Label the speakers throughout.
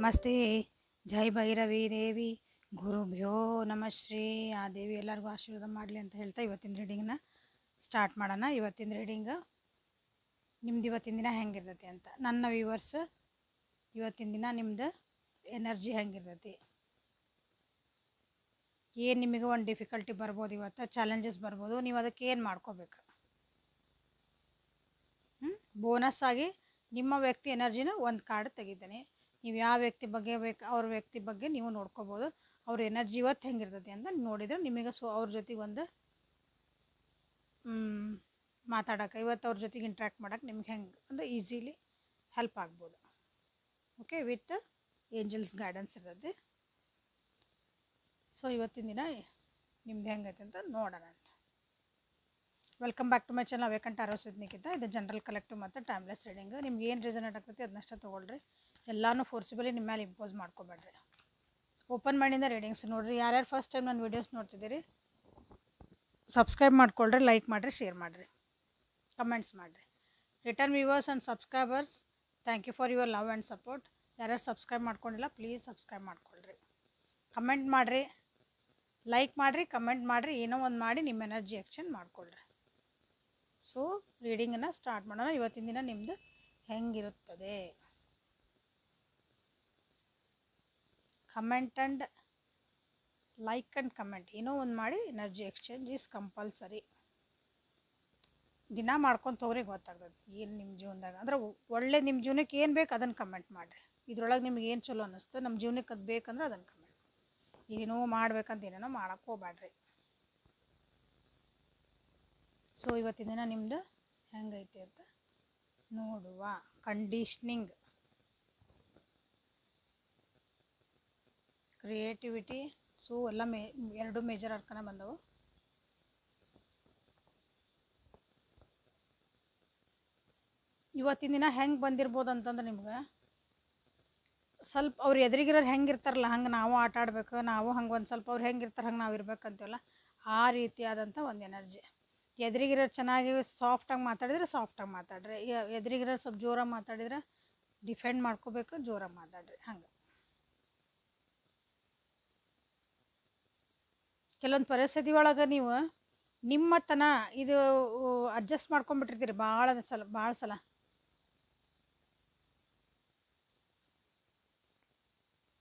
Speaker 1: ನಮಸ್ತೆ. ಜೈ ಭೈರವಿ ದೇವಿ. ಗುರುಭ್ಯೋ ನಮಃ ಶ್ರೀ. ಆ ದೇವಿ ಎಲ್ಲರಿಗೂ ಆಶೀರ್ವಾದ ಮಾಡಲಿ ಅಂತ ಹೇಳ್ತಾ ಇವತ್ತಿನ ರೀಡಿಂಗ್ನ ಸ್ಟಾರ್ಟ್ ಮಾಡೋಣ. ಇವತ್ತಿನ ರೀಡಿಂಗ್ ನಿಮ್ದು ಇವತ್ತಿನ ದಿನ ಹೆಂಗಿರ್ತೈತಿ ಅಂತ. ನನ್ನ ವ್ಯೂವರ್ಸ್, ಇವತ್ತಿನ ದಿನ ನಿಮ್ದು ಎನರ್ಜಿ ಹೆಂಗಿರ್ತೈತಿ, ಏನು ನಿಮಗೆ ಒಂದು ಡಿಫಿಕಲ್ಟಿ ಬರ್ಬೋದು, ಇವತ್ತು ಚಾಲೆಂಜಸ್ ಬರ್ಬೋದು, ನೀವು ಅದಕ್ಕೆ ಏನು ಮಾಡ್ಕೋಬೇಕು. ಬೋನಸ್ ಆಗಿ ನಿಮ್ಮ ವ್ಯಕ್ತಿ ಎನರ್ಜಿನ ಒಂದು ಕಾರ್ಡ್ ತೆಗಿತೀನಿ. ನೀವು ಯಾವ ವ್ಯಕ್ತಿ ಬಗ್ಗೆ ಬೇಕು ಅವ್ರ ವ್ಯಕ್ತಿ ಬಗ್ಗೆ ನೀವು ನೋಡ್ಕೋಬೋದು. ಅವ್ರ ಎನರ್ಜಿ ಇವತ್ತು ಹೆಂಗಿರ್ತೈತಿ ಅಂತ ನೋಡಿದ್ರೆ ನಿಮಗೆ ಅವ್ರ ಜೊತೆಗೆ ಒಂದು ಮಾತಾಡೋಕೆ, ಇವತ್ತು ಅವ್ರ ಜೊತೆಗೆ ಇಂಟ್ರ್ಯಾಕ್ಟ್ ಮಾಡೋಕೆ ನಿಮ್ಗೆ ಹೆಂಗೆ ಅಂದರೆ ಈಸಿಲಿ ಹೆಲ್ಪ್ ಆಗ್ಬೋದು. ಓಕೆ, ವಿತ್ ಏಂಜಲ್ಸ್ ಗೈಡೆನ್ಸ್ ಇರ್ತೈತಿ. ಸೊ ಇವತ್ತಿನ ದಿನ ನಿಮ್ದು ಹೆಂಗೈತೆ ಅಂತ ನೋಡೋಣ ಅಂತ. Welcome back to my channel awakened arrows with Nikhita. ಇದು ಜನರಲ್ ಕಲೆಕ್ಟಿವ್ ಮತ್ತು ಟೈಮ್ಲೆಸ್ ರೀಡಿಂಗ್. ನಿಮ್ಗೆ ಏನು ರೀಸನೇಟ್ ಆಗ್ತೈತಿ ಅದನ್ನಷ್ಟೇ ತೊಗೊಳ್ರಿ. ಎಲ್ಲನೂ ಫೋರ್ಸಿಬಲಿ ನಿಮ್ಮ ಮೇಲೆ ಇಂಪೋಸ್ ಮಾಡ್ಕೊಬೇಡ್ರಿ. ಓಪನ್ ಮೈಂಡಿಂದ ರೀಡಿಂಗ್ಸ್ ನೋಡಿರಿ. ಯಾರ್ಯಾರು ಫಸ್ಟ್ ಟೈಮ್ ನನ್ನ ವೀಡಿಯೋಸ್ ನೋಡ್ತಿದ್ದೀರಿ ಸಬ್ಸ್ಕ್ರೈಬ್ ಮಾಡ್ಕೊಳ್ರಿ, ಲೈಕ್ ಮಾಡಿರಿ, ಶೇರ್ ಮಾಡಿರಿ, ಕಮೆಂಟ್ಸ್ ಮಾಡಿರಿ. Return viewers and subscribers, thank you for your love and support. ಯಾರ್ಯಾರು ಸಬ್ಸ್ಕ್ರೈಬ್ ಮಾಡ್ಕೊಂಡಿಲ್ಲ ಪ್ಲೀಸ್ ಸಬ್ಸ್ಕ್ರೈಬ್ ಮಾಡ್ಕೊಳ್ರಿ, ಕಮೆಂಟ್ ಮಾಡಿರಿ, ಲೈಕ್ ಮಾಡಿರಿ, ಕಮೆಂಟ್ ಮಾಡಿರಿ, ಏನೋ ಒಂದು ಮಾಡಿ ನಿಮ್ಮ ಎನರ್ಜಿ ಎಕ್ಸ್ಚೇಂಜ್ ಮಾಡ್ಕೊಳ್ರಿ. ಸೊ ರೀಡಿಂಗನ್ನು ಸ್ಟಾರ್ಟ್ ಮಾಡೋಣ. ಇವತ್ತಿನ ದಿನ ನಿಮ್ಮದು ಹೆಂಗಿರುತ್ತದೆ. Comment and like and comment ಏನೋ ಒಂದು ಮಾಡಿ. Energy exchange is compulsory. ದಿನ ಮಾಡ್ಕೊಂಡು ಹೋಗ್ರಿ, ಗೊತ್ತಾಗ್ತದೆ ಏನು ನಿಮ್ಮ ಜೀವನದಾಗ ಅಂದ್ರೆ ಒಳ್ಳೆ ನಿಮ್ಮ ಜೀವನಕ್ಕೆ ಏನು ಬೇಕು ಅದನ್ನು ಕಮೆಂಟ್ ಮಾಡಿರಿ. ಇದ್ರೊಳಗೆ ನಿಮ್ಗೆ ಏನು ಚಲೋ ಅನ್ನಿಸ್ತು, ನಮ್ಮ ಜೀವನಕ್ಕೆ ಅದು ಬೇಕಂದ್ರೆ ಅದನ್ನು ಕಮೆಂಟ್. ಏನೋ ಮಾಡ್ಬೇಕಂತ ಏನೇನೋ ಮಾಡೋಕ್ಕೆ ಹೋಗ್ಬೇಡ್ರಿ. ಸೊ ಇವತ್ತಿನ ದಿನ ನಿಮ್ಮದು ಹೆಂಗೈತೆ ಅಂತ ನೋಡುವ. Conditioning, creativity. ಸೊ ಎಲ್ಲ ಎರಡು ಮೇಜರ್ ಅರ್ಕನ ಬಂದವು. ಇವತ್ತಿನ ದಿನ ಹೆಂಗೆ ಬಂದಿರ್ಬೋದು ಅಂತಂದ್ರೆ ನಿಮ್ಗೆ ಸ್ವಲ್ಪ ಅವ್ರು ಎದುರಿಗಿರೋರು ಹೆಂಗಿರ್ತಾರಲ್ಲ ಹಂಗೆ ನಾವು ಆಟ ಆಡ್ಬೇಕು, ನಾವು ಹಂಗೆ ಒಂದು ಸ್ವಲ್ಪ ಅವ್ರು ಹೆಂಗಿರ್ತಾರೆ ಹಂಗೆ ನಾವು ಇರ್ಬೇಕಂತೀವಲ್ಲ ಆ ರೀತಿಯಾದಂಥ ಒಂದು ಎನರ್ಜಿ. ಎದುರಿಗಿರೋರು ಚೆನ್ನಾಗಿ ಸಾಫ್ಟಾಗಿ ಮಾತಾಡಿದ್ರೆ ಸಾಫ್ಟಾಗಿ ಮಾತಾಡ್ರಿ, ಎದುರಿಗಿರೋರು ಸ್ವಲ್ಪ ಜೋರಾಗಿ ಮಾತಾಡಿದ್ರೆ ಡಿಫೆಂಡ್ ಮಾಡ್ಕೋಬೇಕು, ಜೋರಾಗಿ ಮಾತಾಡ್ರಿ. ಹಂಗೆ ಕೆಲವೊಂದು ಪರಿಸ್ಥಿತಿ ಒಳಗೆ ನೀವು ನಿಮ್ಮತನ ಇದು ಅಡ್ಜಸ್ಟ್ ಮಾಡ್ಕೊಂಡ್ಬಿಟ್ಟಿರ್ತೀರಿ ಭಾಳ ಸಲ.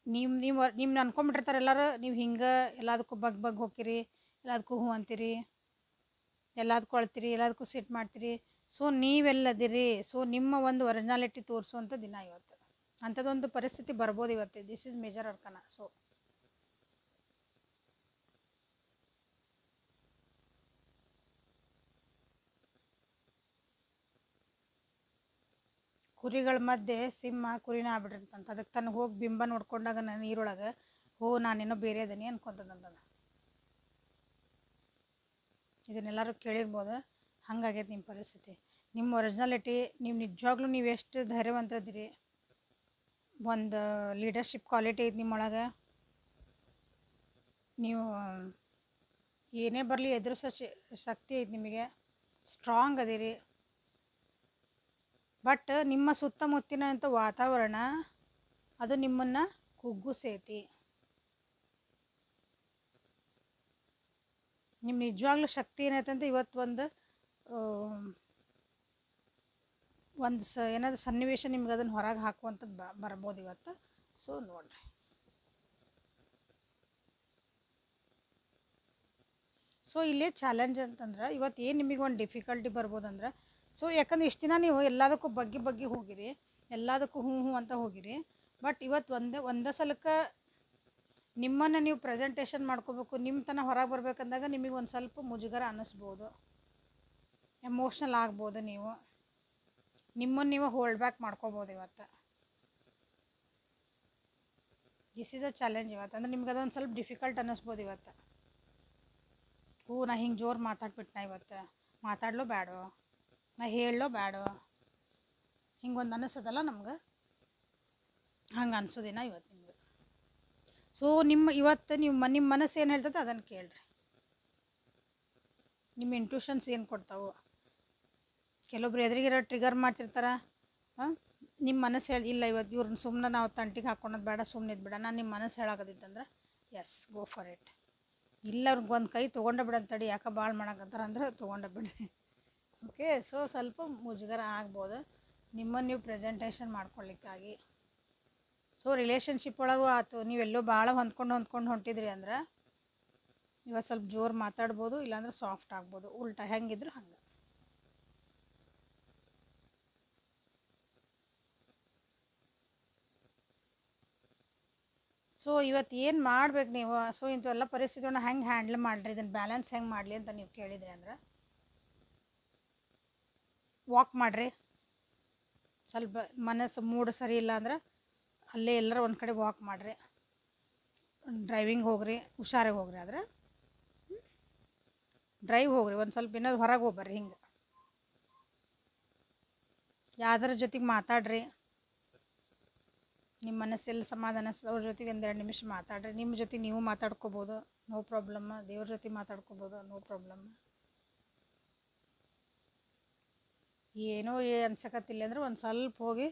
Speaker 1: ನಿಮ್ಮ ಅನ್ಕೊಂಬಿಟ್ಟಿರ್ತಾರೆ ಎಲ್ಲರೂ, ನೀವು ಹಿಂಗೆ ಎಲ್ಲದಕ್ಕೂ ಬಗ್ಗೆ ಹೋಗ್ತೀರಿ, ಎಲ್ಲದಕ್ಕೂ ಹ್ಞೂ ಅಂತೀರಿ, ಎಲ್ಲದಕ್ಕೂ ಅಳ್ತೀರಿ, ಎಲ್ಲದಕ್ಕೂ ಸಿಟ್ ಮಾಡ್ತೀರಿ. ಸೊ ನೀವೆಲ್ಲದಿರಿ. ಸೊ ನಿಮ್ಮ ಒಂದು ಒರಿಜಿನಾಲಿಟಿ ತೋರಿಸುವಂಥ ದಿನ ಇವತ್ತು. ಅಂಥದ್ದೊಂದು ಪರಿಸ್ಥಿತಿ ಬರ್ಬೋದು ಇವತ್ತು. This is major ಅರ್ಕನ. ಸೊ ಕುರಿಗಳ ಮಧ್ಯೆ ಸಿಂಹ ಕುರಿನ ಆಗ್ಬಿಟ್ಟಿರ್ತಂತ. ಅದಕ್ಕೆ ತನಗೆ ಹೋಗಿ ಬಿಂಬ ನೋಡ್ಕೊಂಡಾಗ ನಾನು ನೀರೊಳಗೆ ನಾನೇನೋ ಬೇರೆ ಅದೀನಿ ಅನ್ಕೊಂತದಂತದ. ಇದನ್ನೆಲ್ಲರೂ ಕೇಳಿರ್ಬೋದು. ಹಂಗಾಗೈತೆ ನಿಮ್ಮ ಪರಿಸ್ಥಿತಿ. ನಿಮ್ಮ ಒರಿಜಿನಾಲಿಟಿ, ನೀವು ನಿಜವಾಗ್ಲೂ ನೀವು ಎಷ್ಟು ಧೈರ್ಯವಂತರಿದ್ದೀರಿ, ಒಂದು ಲೀಡರ್ಶಿಪ್ ಕ್ವಾಲಿಟಿ ಐತೆ ನಿಮ್ಮೊಳಗೆ. ನೀವು ಏನೇ ಬರಲಿ ಎದುರಿಸೋ ಶಕ್ತಿ ಐತೆ ನಿಮಗೆ, ಸ್ಟ್ರಾಂಗ್ ಅದೀರಿ. ಬಟ್ ನಿಮ್ಮ ಸುತ್ತಮುತ್ತಿನಂಥ ವಾತಾವರಣ ಅದು ನಿಮ್ಮನ್ನು ಕುಗ್ಗಿಸೈತಿ. ನಿಮ್ಮ ನಿಜವಾಗ್ಲೂ ಶಕ್ತಿ ಏನೈತಂತ ಇವತ್ತು ಏನಾದರೂ ಸನ್ನಿವೇಶ ನಿಮ್ಗೆ ಅದನ್ನು ಹೊರಗೆ ಹಾಕುವಂಥದ್ದು ಬರ್ಬೋದು ಇವತ್ತು. ಸೊ ನೋಡ್ರಿ. ಸೊ ಇಲ್ಲೇ ಚಾಲೆಂಜ್ ಅಂತಂದ್ರೆ ಇವತ್ತು ಏನು ನಿಮಗೆ ಒಂದು ಡಿಫಿಕಲ್ಟಿ ಬರ್ಬೋದಂದ್ರೆ, ಸೊ ಯಾಕಂದ್ರೆ ಇಷ್ಟು ದಿನ ನೀವು ಎಲ್ಲದಕ್ಕೂ ಬಗ್ಗೆ ಹೋಗಿರಿ, ಎಲ್ಲದಕ್ಕೂ ಹ್ಞೂ ಅಂತ ಹೋಗಿರಿ. ಬಟ್ ಇವತ್ತು ಒಂದೇ ಸಲಕ್ಕೆ ನಿಮ್ಮನ್ನು ನೀವು ಪ್ರೆಸೆಂಟೇಷನ್ ಮಾಡ್ಕೋಬೇಕು, ನಿಮ್ಮ ತನ ಹೊರಗೆ ಬರ್ಬೇಕಂದಾಗ ನಿಮಗೆ ಒಂದು ಸ್ವಲ್ಪ ಮುಜುಗರ ಅನ್ನಿಸ್ಬೋದು, ಎಮೋಷ್ನಲ್ ಆಗ್ಬೋದು. ನಿಮ್ಮನ್ನು ನೀವು ಹೋಲ್ಡ್ ಬ್ಯಾಕ್ ಮಾಡ್ಕೋಬೋದು ಇವತ್ತು. ದಿಸ್ ಈಸ್ ಅ ಚಾಲೆಂಜ್ ಇವತ್ತು. ಅಂದ್ರೆ ನಿಮ್ಗೆ ಅದೊಂದು ಸ್ವಲ್ಪ ಡಿಫಿಕಲ್ಟ್ ಅನ್ನಿಸ್ಬೋದು ಇವತ್ತು. ನಾ ಹಿಂಗೆ ಜೋರು ಮಾತಾಡ್ಬಿಟ್ನ ಇವತ್ತು, ಮಾತಾಡ್ಲೋ ಬೇಡೋ, ನಾ ಹೇಳಲೋ ಬೇಡೋ, ಹಿಂಗೊಂದು ಅನ್ನಿಸೋದಲ್ಲ ನಮ್ಗೆ. ಹಂಗೆ ಅನ್ಸೋದಿನ ಇವತ್ತು ನಿಮ್ಗೆ. ಸೊ ಇವತ್ತು ನಿಮ್ಮ ಮನಸ್ಸು ಏನು ಹೇಳ್ತದೆ ಅದನ್ನು ಕೇಳ್ರಿ. ನಿಮ್ಮ ಇಂಟ್ಯೂಷನ್ಸ್ ಏನು ಕೊಡ್ತಾವೆ. ಕೆಲವೊಬ್ರು ಎದುರಿಗಿರೋ ಟ್ರಿಗರ್ ಮಾಡ್ತಿರ್ತಾರೆ. ನಿಮ್ಮ ಮನಸ್ಸು ಹೇಳಿ ಇಲ್ಲ ಇವತ್ತು ಇವ್ರನ್ನ ಸುಮ್ಮನೆ ನಾವು ತಂಟಿಗೆ ಹಾಕ್ಕೊಳೋದು ಬೇಡ, ಸುಮ್ಮನೆ ಇದ್ಬಿಡ, ನಾನು ನಿಮ್ಮ ಮನಸ್ಸು ಹೇಳಾಕತ್ತಿತ್ತಂದ್ರೆ ಎಸ್ ಗೋ ಫಾರ್ ಇಟ್. ಇಲ್ಲ ಅವ್ರಿಗೆ ಒಂದು ಕೈ ತೊಗೊಂಡ ಬಿಡಂತಡಿ, ಯಾಕೆ ಭಾಳ ಮಾಡಕತ್ತಾರ ಅಂದ್ರೆ ತೊಗೊಂಡ ಬಿಡ್ರಿ. ಓಕೆ, ಸೊ ಸ್ವಲ್ಪ ಮುಜುಗರ ಆಗ್ಬೋದು ನಿಮ್ಮನ್ನು ನೀವು ಪ್ರೆಸೆಂಟೇಷನ್ ಮಾಡ್ಕೊಳ್ಳಿಕ್ಕಾಗಿ. ಸೊ ರಿಲೇಷನ್ಶಿಪ್ ಒಳಗೂ ಆಯ್ತು, ನೀವೆಲ್ಲೋ ಭಾಳ ಹೊಂದ್ಕೊಂಡು ಹೊಂಟಿದ್ರಿ ಅಂದ್ರೆ ಇವತ್ತು ಸ್ವಲ್ಪ ಜೋರು ಮಾತಾಡ್ಬೋದು, ಇಲ್ಲಾಂದ್ರೆ ಸಾಫ್ಟ್ ಆಗ್ಬೋದು, ಉಲ್ಟಾ ಹೆಂಗಿದ್ರು ಹಂಗೆ. ಸೊ ಇವತ್ತು ಏನು ಮಾಡ್ಬೇಕು ನೀವು, ಸೊ ಇಂಥವೆಲ್ಲ ಪರಿಸ್ಥಿತಿಗಳನ್ನ ಹೆಂಗೆ ಹ್ಯಾಂಡಲ್ ಮಾಡಿರಿ, ಇದನ್ನು ಬ್ಯಾಲೆನ್ಸ್ ಹೆಂಗೆ ಮಾಡಲಿ ಅಂತ ನೀವು ಕೇಳಿದ್ರಿ ಅಂದ್ರೆ ವಾಕ್ ಮಾಡಿರಿ. ಸ್ವಲ್ಪ ಮನಸ್ಸು ಮೂಡ್ ಸರಿ ಇಲ್ಲ ಅಂದ್ರೆ ಅಲ್ಲೇ ಎಲ್ಲರೂ ಒಂದು ಕಡೆ ವಾಕ್ ಮಾಡಿರಿ. ಡ್ರೈವಿಂಗ್ ಹೋಗ್ರಿ, ಹುಷಾರಾಗಿ ಹೋಗ್ರಿ, ಆದರೆ ಡ್ರೈವ್ ಹೋಗ್ರಿ, ಒಂದು ಸ್ವಲ್ಪ ಏನಾದ್ರು ಹೊರಗೆ ಹೋಗ್ಬರ್ರಿ. ಹಿಂಗೆ ಯಾವ್ದಾರ ಜೊತೆಗೆ ಮಾತಾಡ್ರಿ, ನಿಮ್ಮ ಮನಸ್ಸೆಲ್ಲ ಸಮಾಧಾನ ಅವ್ರ ಜೊತೆಗೆ ಒಂದೆರಡು ನಿಮಿಷ ಮಾತಾಡ್ರಿ. ನಿಮ್ಮ ಜೊತೆ ನೀವು ಮಾತಾಡ್ಕೋಬೋದು, ನೋ ಪ್ರಾಬ್ಲಮ್. ದೇವ್ರ ಜೊತೆ ಮಾತಾಡ್ಕೋಬೋದು, ನೋ ಪ್ರಾಬ್ಲಮ್. ಏನೋ ಅನ್ಸಕತ್ತಿಲ್ಲ ಅಂದ್ರೆ ಒಂದು ಸ್ವಲ್ಪ ಹೋಗಿ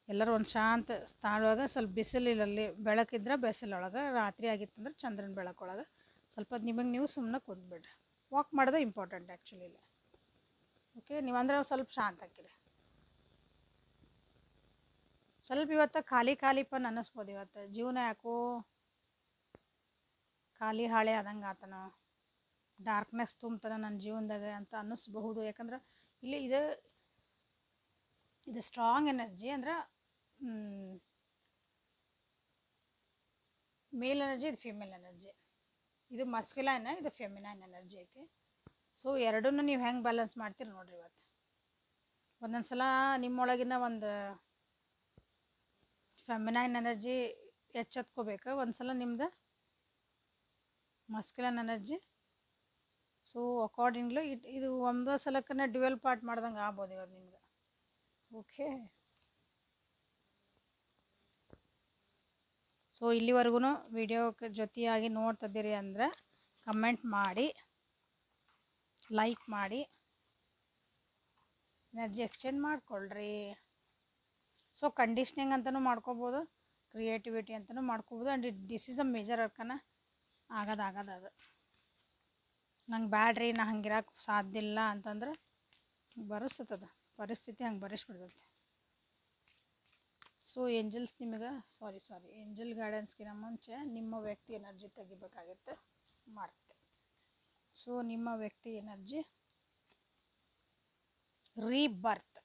Speaker 1: ಎಲ್ಲರೂ ಒಂದು ಶಾಂತ ಸ್ಥಳೊಳಗೆ, ಸ್ವಲ್ಪ ಬಿಸಿಲಿನಲ್ಲಿ ಬೆಳಕಿದ್ರೆ ಬಿಸಿಲೊಳಗೆ, ರಾತ್ರಿ ಆಗಿತ್ತಂದ್ರೆ ಚಂದ್ರನ ಬೆಳಕೊಳಗೆ ಸ್ವಲ್ಪ ನಿಮಗೆ ನೀವು ಸುಮ್ಮನೆ ಕುಂದ್ಬಿಡ್ರಿ. ವಾಕ್ ಮಾಡೋದು ಇಂಪಾರ್ಟೆಂಟ್ ಆ್ಯಕ್ಚುಲಿ ಇಲ್ಲ. ಓಕೆ, ನೀವಂದ್ರೆ ಸ್ವಲ್ಪ ಶಾಂತ ಹಾಕಿರಿ. ಸ್ವಲ್ಪ ಇವತ್ತು ಖಾಲಿ ಪನ್ ಅನ್ನಿಸ್ಬೋದು. ಇವತ್ತು ಜೀವನ ಯಾಕೋ ಖಾಲಿ ಹಾಳೆ ಆದಂಗೆ ಆತನೋ, ಡಾರ್ಕ್ನೆಸ್ ತುಂಬ್ತಾನೆ ನನ್ನ ಜೀವನದಾಗ ಅಂತ ಅನ್ನಿಸ್ಬಹುದು. ಯಾಕಂದ್ರೆ ಇಲ್ಲಿ ಇದು ಸ್ಟ್ರಾಂಗ್ ಎನರ್ಜಿ, ಅಂದ್ರೆ ಮೇಲ್ ಎನರ್ಜಿ, ಇದು ಫಿಮೇಲ್ ಎನರ್ಜಿ. ಇದು ಮಸ್ಕ್ಯುಲೈನ್, ಇದು ಫೆಮಿನೈನ್ ಎನರ್ಜಿ ಐತಿ. ಸೊ ಎರಡನ್ನೂ ನೀವು ಹೆಂಗೆ ಬ್ಯಾಲೆನ್ಸ್ ಮಾಡ್ತೀರಿ ನೋಡ್ರಿ. ಇವತ್ತು ಒಂದೊಂದು ಸಲ ನಿಮ್ಮೊಳಗಿನ ಒಂದು ಫೆಮಿನೈನ್ ಎನರ್ಜಿ ಎಚ್ಚೆತ್ಕೋಬೇಕು, ಒಂದು ಸಲ ನಿಮ್ದು ಮಸ್ಕ್ಯುಲೈನ್ ಎನರ್ಜಿ. ಸೊ ಅಕಾರ್ಡಿಂಗ್ಲಿ ಇದು ಒಂದೇ ಸಲಕ್ಕನೇ ಡ್ಯುವೆಲ್ ಪಾರ್ಟ್ ಮಾಡ್ದಂಗೆ ಆಗ್ಬೋದು ಇವತ್ತು ನಿಮ್ಗೆ. ಓಕೆ, ಸೊ ಇಲ್ಲಿವರೆಗೂ ವಿಡಿಯೋಕ್ಕೆ ಜೊತೆಯಾಗಿ ನೋಡ್ತಿದ್ದೀರಿ ಅಂದರೆ ಕಮೆಂಟ್ ಮಾಡಿ, ಲೈಕ್ ಮಾಡಿ, ಎನರ್ಜಿ ಎಕ್ಸ್ಚೇಂಜ್ ಮಾಡ್ಕೊಳ್ರಿ. ಸೊ ಕಂಡೀಷ್ನಿಂಗ್ ಅಂತಲೂ ಮಾಡ್ಕೋಬೋದು, ಕ್ರಿಯೇಟಿವಿಟಿ ಅಂತಲೂ ಮಾಡ್ಕೋಬೋದು. And this is a major ವರ್ಕನ ಅದು ನಂಗೆ ಬ್ಯಾಡ್ರಿ, ನಾ ಹಂಗಿರಕ್ಕೆ ಸಾಧ್ಯ ಇಲ್ಲ ಅಂತಂದ್ರೆ ಬರೆಸ್ತದ ಪರಿಸ್ಥಿತಿ, ಹಂಗೆ ಬರೆಸ್ಬಿಡ್ತೈತೆ. ಸೊ ಏಂಜಲ್ಸ್ ನಿಮಗೆ ಏಂಜಲ್ ಗೈಡೆನ್ಸ್ಗಿನ ಮುಂಚೆ ನಿಮ್ಮ ವ್ಯಕ್ತಿ ಎನರ್ಜಿ ತೆಗಿಬೇಕಾಗಿತ್ತು, ಮಾಡ್ತೆ. ಸೊ ನಿಮ್ಮ ವ್ಯಕ್ತಿ ಎನರ್ಜಿ ರೀಬರ್ತ್,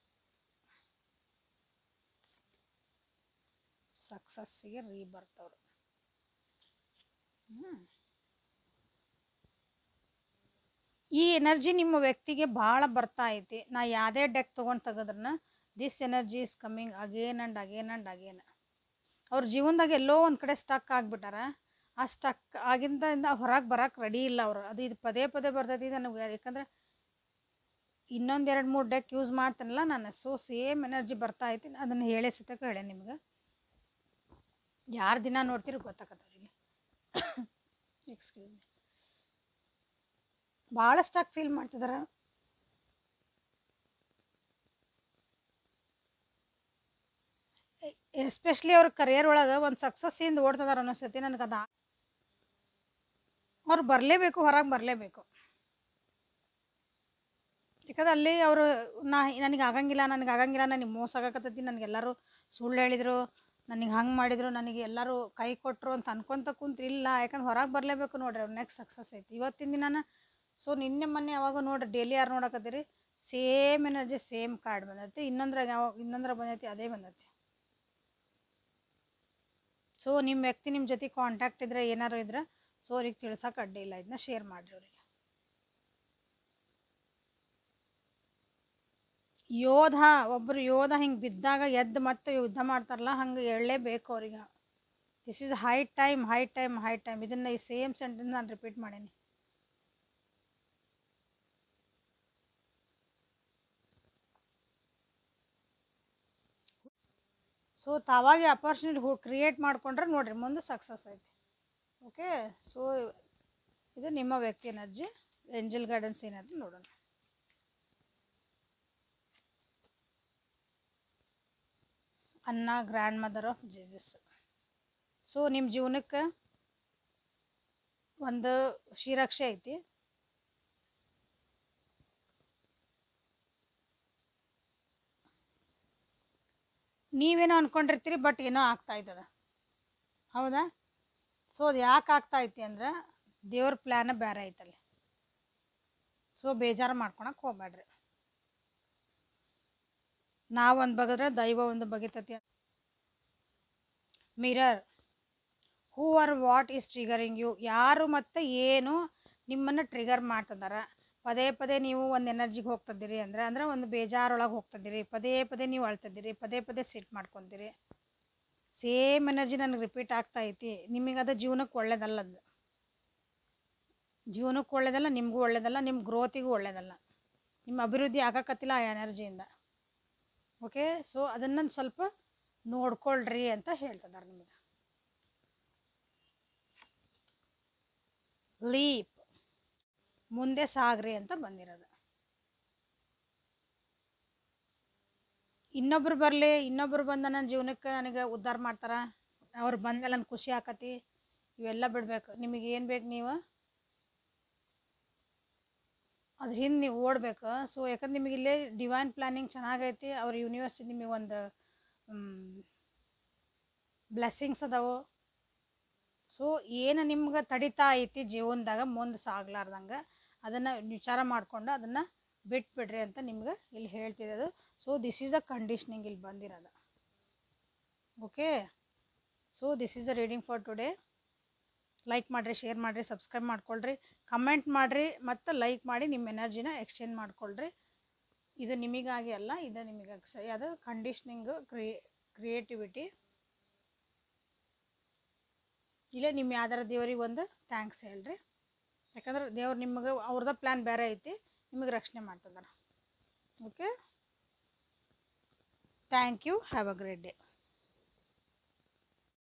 Speaker 1: ಸಕ್ಸಸ್ಸಿಗೆ ರೀಬರ್ತ್ ಅವರು. ಈ ಎನರ್ಜಿ ನಿಮ್ಮ ವ್ಯಕ್ತಿಗೆ ಭಾಳ ಬರ್ತಾ ಐತಿ. ನಾ ಯಾವುದೇ ಡೆಕ್ ತೊಗೊಂಡು ತೆಗೆದ್ರನ್ನ this energy is coming again and again. ಅವ್ರ ಜೀವನದಾಗ ಎಲ್ಲೋ ಒಂದು ಕಡೆ ಸ್ಟಕ್ ಆಗಿಬಿಟ್ಟಾರ. ಆ ಸ್ಟಕ್ ಆಗಿಂದ ಹೊರಗೆ ಬರೋಕ್ಕೆ ರೆಡಿ ಇಲ್ಲ ಅವರು. ಇದು ಪದೇ ಬರ್ತೈತಿ ನನಗೆ. ಯಾಕಂದರೆ ಇನ್ನೊಂದು 2-3 ಡೆಕ್ ಯೂಸ್ ಮಾಡ್ತೀನಲ್ಲ ನಾನು. ಸೊ ಸೇಮ್ ಎನರ್ಜಿ ಬರ್ತಾ ಐತಿ. ಅದನ್ನು ಹೇಳೇ ಸತಕ್ಕೆ ಹೇಳೇ ನಿಮ್ಗೆ. ಯಾರು ದಿನ ನೋಡ್ತೀರಿ ಗೊತ್ತಾಗತ್ತವ್ರಿಗೆ. ಎಕ್ಸ್ಕ್ಯೂಸ್ ಮಿ, ಭಾಳ ಸ್ಟಕ್ ಫೀಲ್ ಮಾಡ್ತಿದಾರೆ. ಎಸ್ಪೆಷಲಿ ಅವ್ರ ಕರಿಯರ್ ಒಳಗೆ ಒಂದು ಸಕ್ಸಸ್ಸಿಂದ ಓಡ್ತಿದಾರೆ ಅನ್ನಿಸ್ತೈತಿ ನನಗೆ. ಅದು ಅವ್ರು ಬರಲೇಬೇಕು, ಹೊರಗೆ ಬರಲೇಬೇಕು. ಯಾಕಂದ್ರೆ ಅಲ್ಲಿ ಅವರು ನನಗೆ ಆಗಂಗಿಲ್ಲ, ನನಗೆ ಮೋಸ ಆಗಕತ್ತೈತಿ, ನನಗೆಲ್ಲರೂ ಸುಳ್ಳು ಹೇಳಿದರು, ನನಗೆ ಹಂಗೆ ಮಾಡಿದರು, ನನಗೆ ಎಲ್ಲರೂ ಕೈ ಕೊಟ್ಟರು ಅಂತ ಅನ್ಕೊತ ಕುಂತ್ರಿ. ಇಲ್ಲ, ಯಾಕಂದ್ರೆ ಹೊರಗೆ ಬರಲೇಬೇಕು ನೋಡ್ರಿ. ಅವ್ರು ನೆಕ್ಸ್ಟ್ ಸಕ್ಸಸ್ ಐತಿ ಇವತ್ತಿನ ದಿನ. ಸೊ ನಿನ್ನೆ ಮೊನ್ನೆ ಯಾವಾಗ ನೋಡ್ರಿ, ಡೈಲಿ ಯಾರು ನೋಡಕತ್ತೀರಿ, ಸೇಮ್ ಎನರ್ಜಿ ಸೇಮ್ ಕಾರ್ಡ್ ಬಂದೈತಿ. ಇನ್ನೊಂದ್ರ ಬಂದೈತಿ, ಅದೇ ಬಂದೈತಿ. ಸೊ ನಿಮ್ಮ ವ್ಯಕ್ತಿ ನಿಮ್ಮ ಜೊತೆ ಕಾಂಟ್ಯಾಕ್ಟ್ ಇದ್ರೆ, ಏನಾರು ಇದ್ರೆ, ಸೊ ಅವ್ರಿಗೆ ತಿಳ್ಸೋಕೆ ಅಡ್ಡಿ ಇಲ್ಲ. ಇದನ್ನ ಶೇರ್ ಮಾಡಿರಿ ಅವ್ರಿಗೆ. ಒಬ್ಬರು ಯೋಧ ಹಿಂಗೆ ಬಿದ್ದಾಗ ಎದ್ದು ಮತ್ತೆ ಯುದ್ಧ ಮಾಡ್ತಾರಲ್ಲ, ಹಂಗೆ ಹೇಳಲೇಬೇಕು ಅವ್ರಿಗೆ. This is high time. ಇದನ್ನು ಈ ಸೇಮ್ ಸೆಂಟೆನ್ಸ್ ನಾನು ರಿಪೀಟ್ ಮಾಡೀನಿ. ಸೊ ತಾವಾಗಿ ಅಪರ್ಚುನಿಟಿ ಕ್ರಿಯೇಟ್ ಮಾಡ್ಕೊಂಡ್ರೆ ನೋಡ್ರಿ ಮುಂದೆ ಸಕ್ಸಸ್ ಐತಿ. ಓಕೆ, ಸೊ ಇದು ನಿಮ್ಮ ವ್ಯಕ್ತಿ ಎನರ್ಜಿ. ಏಂಜಲ್ ಗೈಡೆನ್ಸ್ ಏನಂತ ನೋಡೋಣ. ಅನ್ನ grand mother of Jesus. So ನಿಮ್ಮ ಜೀವನಕ್ಕೆ ಒಂದು ಶ್ರೀರಕ್ಷೆ ಐತಿ. ನೀವೇನೋ ಅಂದ್ಕೊಂಡಿರ್ತೀರಿ, ಬಟ್ ಏನೋ ಆಗ್ತಾ ಇದ್ದದ, ಹೌದಾ? ಸೊ ಅದು ಯಾಕೆ ಆಗ್ತಾ ಐತಿ ಅಂದ್ರೆ ದೇವ್ರ ಪ್ಲ್ಯಾನ ಬೇರೆ ಐತಲ್ಲಿ. ಸೊ ಬೇಜಾರು ಮಾಡ್ಕೊಳಕ್ಕೆ ಹೋಗ್ಬೇಡ್ರಿ. ನಾವು ಒಂದು ಬಗೆದ್ರೆ ದೈವ ಒಂದು ಬಗೆತತಿ. Mirror, who are what is triggering you. ಯಾರು ಮತ್ತು ಏನು ನಿಮ್ಮನ್ನು ಟ್ರಿಗರ್ ಮಾಡ್ತಿದ್ದಾರೆ. ಪದೇ ಪದೇ ನೀವು ಒಂದು ಎನರ್ಜಿಗೆ ಹೋಗ್ತಿದ್ದೀರಿ ಅಂದ್ರೆ ಒಂದು ಬೇಜಾರೊಳಗೆ ಹೋಗ್ತಿದ್ದೀರಿ, ಪದೇ ಪದೇ ನೀವು ಅಳ್ತಿದ್ದೀರಿ, ಪದೇ ಪದೇ ಸಿಟ್ ಮಾಡ್ಕೊತೀರಿ. ಸೇಮ್ ಎನರ್ಜಿ ನನಗೆ ರಿಪೀಟ್ ಆಗ್ತಾ ಐತಿ. ನಿಮಗೆ ಅದು ಜೀವನಕ್ಕೆ ಒಳ್ಳೇದಲ್ಲ. ಅದು ಜೀವನಕ್ಕೆ ಒಳ್ಳೇದಲ್ಲ, ನಿಮಗೂ ಒಳ್ಳೇದಲ್ಲ, ನಿಮ್ಮ ಗ್ರೋತಿಗೂ ಒಳ್ಳೇದಲ್ಲ, ನಿಮ್ಮ ಅಭಿವೃದ್ಧಿ ಆಗಕತ್ತಿಲ್ಲ ಆ ಎನರ್ಜಿಯಿಂದ. ಓಕೆ, ಸೊ ಅದನ್ನು ಸ್ವಲ್ಪ ನೋಡ್ಕೊಳ್ರಿ ಅಂತ ಹೇಳ್ತಿದ್ದಾರೆ ನಿಮಗೆ. ಲೀಪ್, ಮುಂದೆ ಸಾಗ್ರಿ ಅಂತ ಬಂದಿರೋದು. ಇನ್ನೊಬ್ರು ಬರಲಿ, ಇನ್ನೊಬ್ರು ಬಂದ ನನ್ನ ಜೀವನಕ್ಕೆ ನನಗೆ ಉದ್ಧಾರ ಮಾಡ್ತಾರೆ, ಅವ್ರು ಬಂದಮೇಲೆ ನನಗೆ ಖುಷಿ ಆಕತಿ, ಇವೆಲ್ಲ ಬಿಡಬೇಕು. ನಿಮಗೆ ಏನು ಬೇಕು, ನೀವು ಅದ್ರ ಹಿಂದೆ ನೀವು ಓಡಬೇಕು. ಸೊ ಯಾಕಂದ್ರೆ ನಿಮಗೆ ಇಲ್ಲೇ ಡಿವೈನ್ ಪ್ಲಾನಿಂಗ್ ಚೆನ್ನಾಗೈತಿ. ಅವ್ರ ಯೂನಿವರ್ಸ್ ನಿಮಗೆ ಒಂದು ಬ್ಲೆಸ್ಸಿಂಗ್ಸ್ ಅದಾವು. ಸೊ ಏನು ನಿಮ್ಗೆ ತಡಿತಾ ಐತಿ ಜೀವನದಾಗ ಮುಂದೆ ಸಾಗ್ಲಾರ್ದಂಗೆ, ಅದನ್ನು ವಿಚಾರ ಮಾಡಿಕೊಂಡು ಅದನ್ನು ಬಿಟ್ಬಿಡ್ರಿ ಅಂತ ನಿಮ್ಗೆ ಇಲ್ಲಿ ಹೇಳ್ತಿರೋದು. So this is a conditioning ಇಲ್ಲಿ ಬಂದಿರೋದು. Okay, so this is the reading for today. Like ಮಾಡಿರಿ, ಶೇರ್ ಮಾಡಿರಿ, ಸಬ್ಸ್ಕ್ರೈಬ್ ಮಾಡ್ಕೊಳ್ರಿ, ಕಮೆಂಟ್ ಮಾಡಿರಿ, ಮತ್ತು ಲೈಕ್ ಮಾಡಿ ನಿಮ್ಮ ಎನರ್ಜಿನ ಎಕ್ಸ್ಚೇಂಜ್ ಮಾಡ್ಕೊಳ್ರಿ. ಇದು ನಿಮಗಾಗಿ ಅಲ್ಲ, ಇದು ನಿಮಗಾಗಿ ಸರಿ. ಅದು ಕಂಡೀಷ್ನಿಂಗು, ಕ್ರಿಯೇಟಿವಿಟಿ. ಇಲ್ಲೇ ನಿಮ್ಮ ಯಾವ್ದಾರ ದೇವ್ರಿಗೆ ಒಂದು ಥ್ಯಾಂಕ್ಸ್ ಹೇಳ್ರಿ. ಯಾಕಂದ್ರೆ ದೇವ್ರು ನಿಮಗೆ ಅವ್ರದ್ದು ಪ್ಲ್ಯಾನ್ ಬೇರೆ ಐತಿ, ನಿಮಗೆ ರಕ್ಷಣೆ ಮಾಡ್ತಿದ್ದಾರೆ. Okay, thank you, have a great day.